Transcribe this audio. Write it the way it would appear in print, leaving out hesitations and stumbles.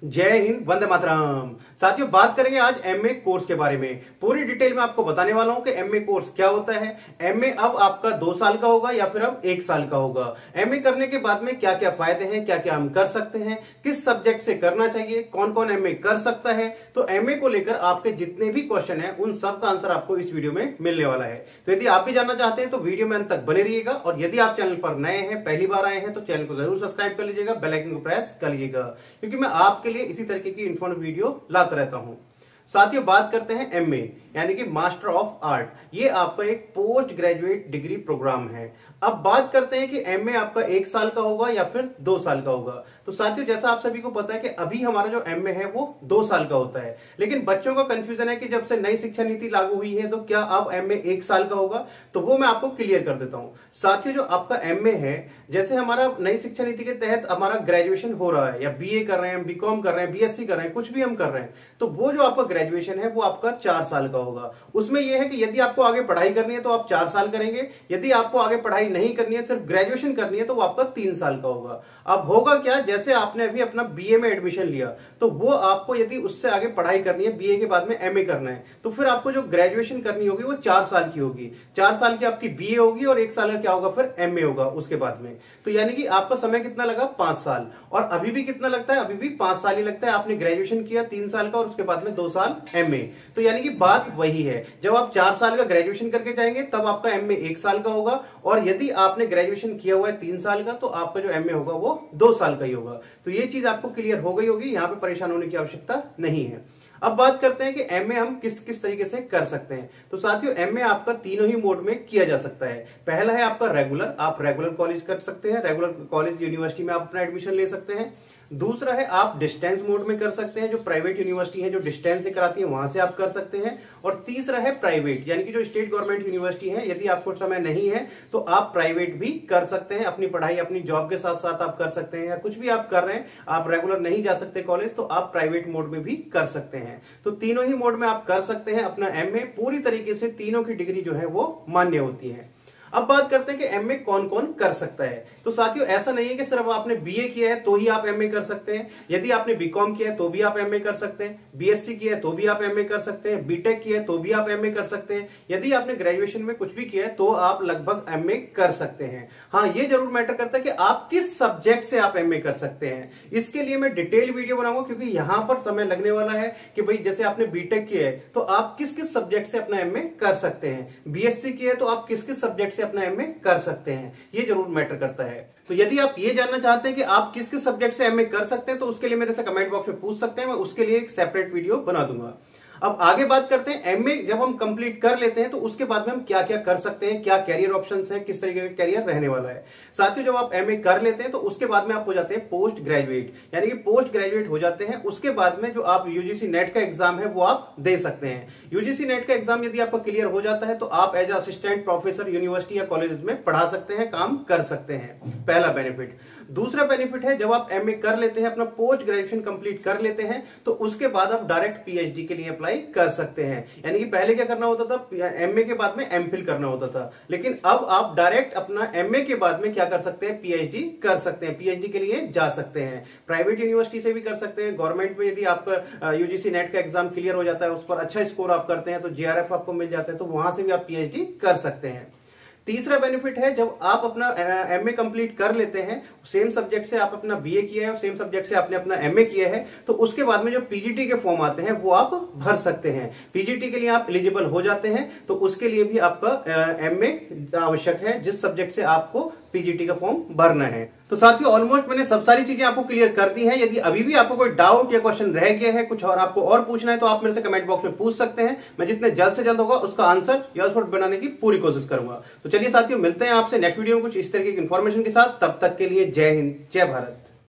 जय हिंद, वंदे मातरम। साथियों, बात करेंगे आज एमए कोर्स के बारे में। पूरी डिटेल में आपको बताने वाला हूं कि एमए कोर्स क्या होता है। एमए अब आपका 2 साल का होगा या फिर अब 1 साल का होगा। एमए करने के बाद में क्या क्या फायदे हैं, क्या क्या हम कर सकते हैं, किस सब्जेक्ट से करना चाहिए, कौन कौन एमए कर सकता है। तो एमए को लेकर आपके जितने भी क्वेश्चन है उन सब का आंसर आपको इस वीडियो में मिलने वाला है। तो यदि आप भी जानना चाहते हैं तो वीडियो में अंत तक बने रहिएगा। और यदि आप चैनल पर नए हैं, पहली बार आए हैं, तो चैनल को जरूर सब्सक्राइब कर लीजिएगा, बेल आइकन को प्रेस कर लीजिएगा, क्योंकि मैं आपके लिए इसी तरीके की इन्फॉर्मेटिव वीडियो लाता रहता हूं। साथियों, बात करते हैं एमए यानी कि मास्टर ऑफ आर्ट। ये आपका एक पोस्ट ग्रेजुएट डिग्री प्रोग्राम है। अब बात करते हैं कि एमए आपका 1 साल का होगा या फिर 2 साल का होगा। तो साथियों, जैसा आप सभी को पता है कि अभी हमारा जो एमए है वो 2 साल का होता है, लेकिन बच्चों का कंफ्यूजन है कि जब से नई शिक्षा नीति लागू हुई है तो क्या अब एमए 1 साल का होगा। तो वो मैं आपको क्लियर कर देता हूं। साथियों, जो आपका एमए है, जैसे हमारा नई शिक्षा नीति के तहत हमारा ग्रेजुएशन हो रहा है या बीए कर रहे हैं, बीकॉम कर रहे हैं, बीएससी कर रहे हैं, कुछ भी हम कर रहे हैं, तो वो जो आपका ग्रेजुएशन है वो आपका 4 साल का होगा। उसमें यह है कि यदि आपको आगे पढ़ाई करनी है तो आप 4 साल करेंगे, यदि आपको आगे पढ़ाई नहीं करनी है, सिर्फ ग्रेजुएशन करनी है, तो वो आपका 3 साल का होगा। अब होगा क्या, जैसे आपने अभी अपना बीए में एडमिशन लिया, तो वो आपको यदि उससे आगे पढ़ाई करनी है, बीए के बाद में एमए करना है, तो फिर आपको जो ग्रेजुएशन करनी होगी वो 4 साल की होगी। 4 साल की आपकी बीए होगी और 1 साल का क्या होगा, फिर एमए होगा उसके बाद में। तो यानी कि आपका समय कितना लगा, 5 साल। और अभी भी कितना लगता है, अभी भी 5 साल ही लगता है। आपने ग्रेजुएशन किया 3 साल का और उसके बाद में 2 साल एमए। तो यानी कि बात वही है, जब आप 4 साल का ग्रेजुएशन करके जाएंगे तब आपका एमए 1 साल का होगा, और यदि आपने ग्रेजुएशन किया हुआ है 3 साल का तो आपका जो एमए होगा वो 2 साल का ही होगा। तो ये चीज आपको क्लियर हो गई होगी, यहां पे परेशान होने की आवश्यकता नहीं है। अब बात करते हैं कि एमए हम किस किस तरीके से कर सकते हैं। तो साथियों, एमए आपका तीनों ही मोड में किया जा सकता है। पहला है आपका रेगुलर, आप रेगुलर कॉलेज कर सकते हैं, रेगुलर कॉलेज यूनिवर्सिटी में आप अपना एडमिशन ले सकते हैं। दूसरा है आप डिस्टेंस मोड में कर सकते हैं, जो प्राइवेट यूनिवर्सिटी है जो डिस्टेंस से कराती है वहां से आप कर सकते हैं। और तीसरा है प्राइवेट, यानी कि जो स्टेट गवर्नमेंट यूनिवर्सिटी है, यदि आपको समय नहीं है तो आप प्राइवेट भी कर सकते हैं। अपनी पढ़ाई अपनी जॉब के साथ साथ आप कर सकते हैं, या कुछ भी आप कर रहे हैं, आप रेगुलर नहीं जा सकते कॉलेज, तो आप प्राइवेट मोड में भी कर सकते हैं। तो तीनों ही मोड में आप कर सकते हैं अपना एमए। पूरी तरीके से तीनों की डिग्री जो है वो मान्य होती है। अब बात करते हैं कि एमए कौन कौन कर सकता है। तो साथियों, ऐसा नहीं है कि सिर्फ आपने बीए किया है तो ही आप एमए कर सकते हैं। यदि आपने बीकॉम किया है तो भी आप एमए कर सकते हैं, बीएससी किया है तो भी आप एमए कर सकते हैं, बीटेक किया है तो भी आप एमए कर सकते हैं। यदि आपने ग्रेजुएशन में कुछ भी किया है तो आप लगभग एमए कर सकते हैं। हाँ, ये जरूर मैटर करता है कि आप किस सब्जेक्ट से आप एमए कर सकते हैं। इसके लिए मैं डिटेल वीडियो बनाऊंगा, क्योंकि यहां पर समय लगने वाला है कि भाई जैसे आपने बीटेक किया है तो आप किस किस सब्जेक्ट से अपना एमए कर सकते हैं, बीएससी किया है तो आप किस किस सब्जेक्ट अपना एमए कर सकते हैं। ये जरूर मैटर करता है। तो यदि आप ये जानना चाहते हैं कि आप किस किस सब्जेक्ट से एमए कर सकते हैं तो उसके लिए मेरे से कमेंट बॉक्स में पूछ सकते हैं, मैं उसके लिए एक सेपरेट वीडियो बना दूंगा। अब आगे बात करते हैं, एमए जब हम कंप्लीट कर लेते हैं तो उसके बाद में हम क्या क्या कर सकते हैं, क्या कैरियर ऑप्शंस हैं, किस तरीके का कैरियर रहने वाला है। साथियों, जब आप एमए कर लेते हैं तो उसके बाद में आप हो जाते हैं पोस्ट ग्रेजुएट, यानी कि पोस्ट ग्रेजुएट हो जाते हैं। उसके बाद में जो आप यूजीसी नेट का एग्जाम है वो आप दे सकते हैं। यूजीसी नेट का एग्जाम यदि आपका क्लियर हो जाता है तो आप एज असिस्टेंट प्रोफेसर यूनिवर्सिटी या कॉलेज में पढ़ा सकते हैं, काम कर सकते हैं। पहला बेनिफिट। दूसरा बेनिफिट है, जब आप एमए कर लेते हैं, अपना पोस्ट ग्रेजुएशन कंप्लीट कर लेते हैं, तो उसके बाद आप डायरेक्ट पीएचडी के लिए अप्लाई कर सकते हैं। यानी कि पहले क्या करना होता था, एमए के बाद में एमफिल करना होता था, लेकिन अब आप डायरेक्ट अपना एमए के बाद में क्या कर सकते हैं, पीएचडी कर सकते हैं, पीएचडी के लिए जा सकते हैं। प्राइवेट यूनिवर्सिटी से भी कर सकते हैं, गवर्नमेंट में यदि आपका यूजीसी नेट का एग्जाम क्लियर हो जाता है, उस पर अच्छा स्कोर आप करते हैं तो जेआरएफ आपको मिल जाता है, तो वहां से भी आप पीएचडी कर सकते हैं। तीसरा बेनिफिट है, जब आप अपना एमए कंप्लीट कर लेते हैं, सेम सब्जेक्ट से आप अपना बीए किया है और सेम सब्जेक्ट से आपने अपना एमए किया है, तो उसके बाद में जो पीजीटी के फॉर्म आते हैं वो आप भर सकते हैं। पीजीटी के लिए आप एलिजिबल हो जाते हैं, तो उसके लिए भी आपका एमए आवश्यक है, जिस सब्जेक्ट से आपको पीजीटी का फॉर्म भरना है। तो साथियों, ऑलमोस्ट मैंने सब सारी चीजें आपको क्लियर कर दी हैं। यदि अभी भी आपको कोई डाउट या क्वेश्चन रह गया है, कुछ और आपको और पूछना है, तो आप मेरे से कमेंट बॉक्स में पूछ सकते हैं। मैं जितने जल्द से जल्द होगा उसका आंसर या उसको बनाने की पूरी कोशिश करूंगा। तो चलिए साथियों, मिलते हैं आपसे नेक्स्ट वीडियो में कुछ इस तरीके की इन्फॉर्मेशन के साथ। तब तक के लिए जय हिंद, जय भारत।